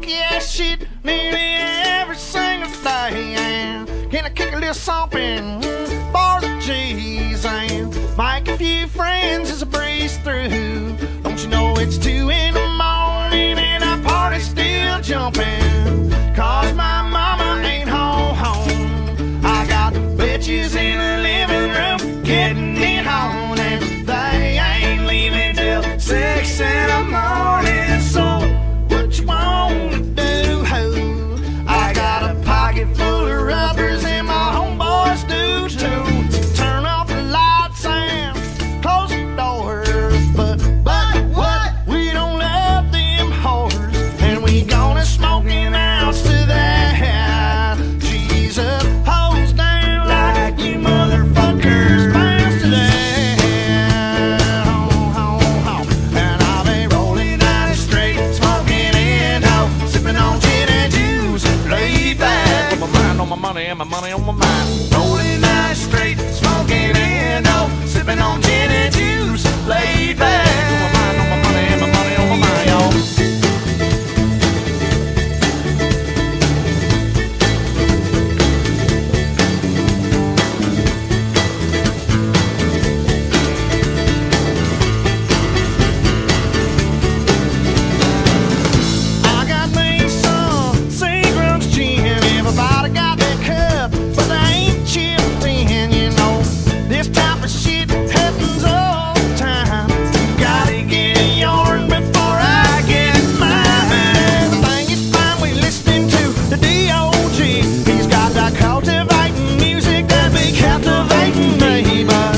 funky ass shit nearly every single day. And can I kick a little something for the G's and make a few friends as I breeze through? Don't you know it's 2 in the morning and our party's still jumping? Cause my mama ain't home. I got bitches in the living room getting it on, and they ain't leaving till 6 in the morning. So what you wanna do, ho? I got a pocket full of rubbers and my homeboys do too. Turn off the lights and close the doors, but what? We don't love them whores, and we gonna smoking outs to that. Jesus, hose down like you motherfuckers bounce to that. And I'll be rolling down the street, smoking Indo, sipping on gin and juice, laid back with my mind on my money and my money on my mind. Rolling down the street, smoking Indo, sipping on gin and juice, laid back with my mind on my money and my money on my mind, y'all. I got me some Seagram's gin. Everybody got their cup, but they ain't chipped in. You know, this type of shit happens all the time. You gotta get yours before I get mine. Everything is fine. We listening to the D.O.G. He's got that cultivating music that be captivating me, but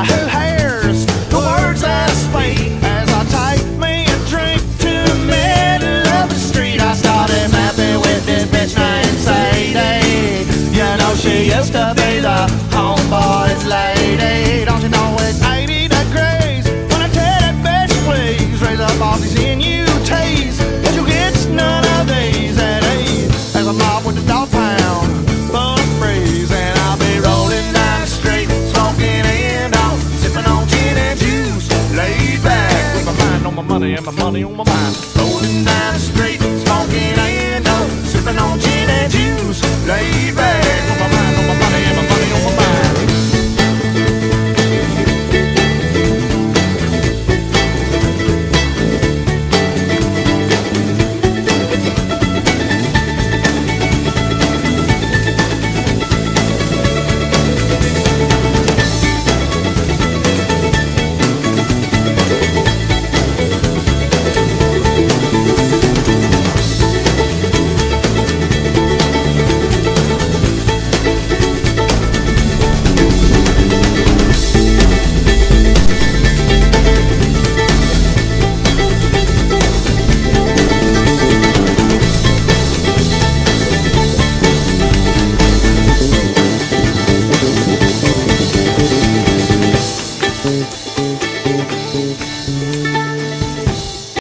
who hears the words that I speak as I take me a drink to the middle of the street? I started mapping with this bitch named Sadie. You know she used to be the homeboy's lady. Don't you know it's 80 degrees when I tell that bitch please raise up all these NUTs, but you get none of these at ease as I'm off with the dog pound full of freeze. And I'll be rolling down the street, smoking Indo, sipping on gin and juice, laid back with my mind on my money and my money on my mind. Rolling down the street, smoking Indo, sipping on gin and juice, laid back.